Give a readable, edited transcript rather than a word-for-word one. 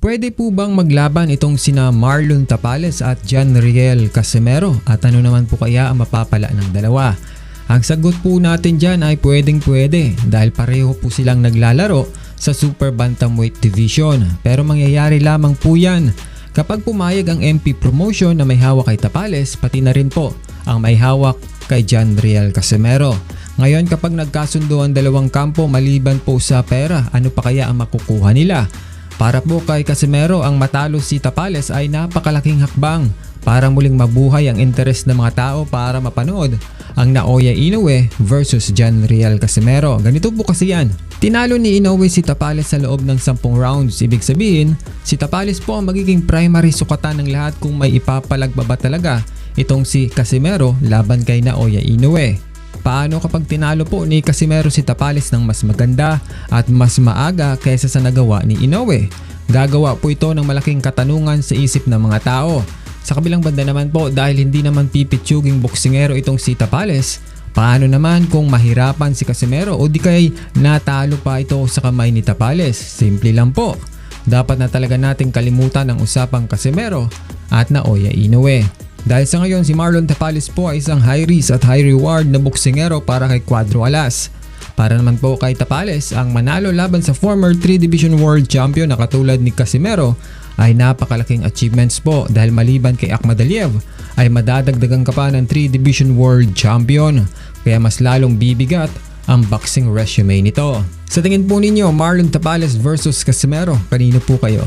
Pwede po bang maglaban itong sina Marlon Tapales at John Riel Casimero? At ano naman po kaya ang mapapala ng dalawa? Ang sagot po natin dyan ay pwedeng-pwede dahil pareho po silang naglalaro sa Super Bantamweight Division. Pero mangyayari lamang po yan kapag pumayag ang MP Promotion na may hawak kay Tapales, pati na rin po ang may hawak kay John Riel Casimero. Ngayon kapag nagkasundo ang dalawang kampo maliban po sa pera, ano pa kaya ang makukuha nila? Para po kay Casimero, ang matalo si Tapales ay napakalaking hakbang para muling mabuhay ang interes ng mga tao para mapanood ang Naoya Inoue versus John Riel Casimero. Ganito po kasi yan. Tinalo ni Inoue si Tapales sa loob ng 10 rounds. Ibig sabihin, si Tapales po ang magiging primary sukatan ng lahat kung may ipapalagbaba talaga itong si Casimero laban kay Naoya Inoue. Paano kapag tinalo po ni Casimero si Tapales ng mas maganda at mas maaga kaysa sa nagawa ni Inoue? Gagawa po ito ng malaking katanungan sa isip ng mga tao. Sa kabilang banda naman po, dahil hindi naman pipitsuging boksingero itong si Tapales, paano naman kung mahirapan si Casimero o di kay natalo pa ito sa kamay ni Tapales? Simple lang po. Dapat na talaga nating kalimutan ang usapang Casimero at Naoya Inoue. Dahil sa ngayon si Marlon Tapales po ay isang high risk at high reward na boksingero para kay Cuadro Alas. Para naman po kay Tapales, ang manalo laban sa former 3 Division World Champion na katulad ni Casimero ay napakalaking achievements po dahil maliban kay Akhmadaliev ay madadagdagan ka pa ng 3 Division World Champion. Kaya mas lalong bibigat ang boxing resume nito. Sa tingin po ninyo, Marlon Tapales versus Casimero, kanino po kayo?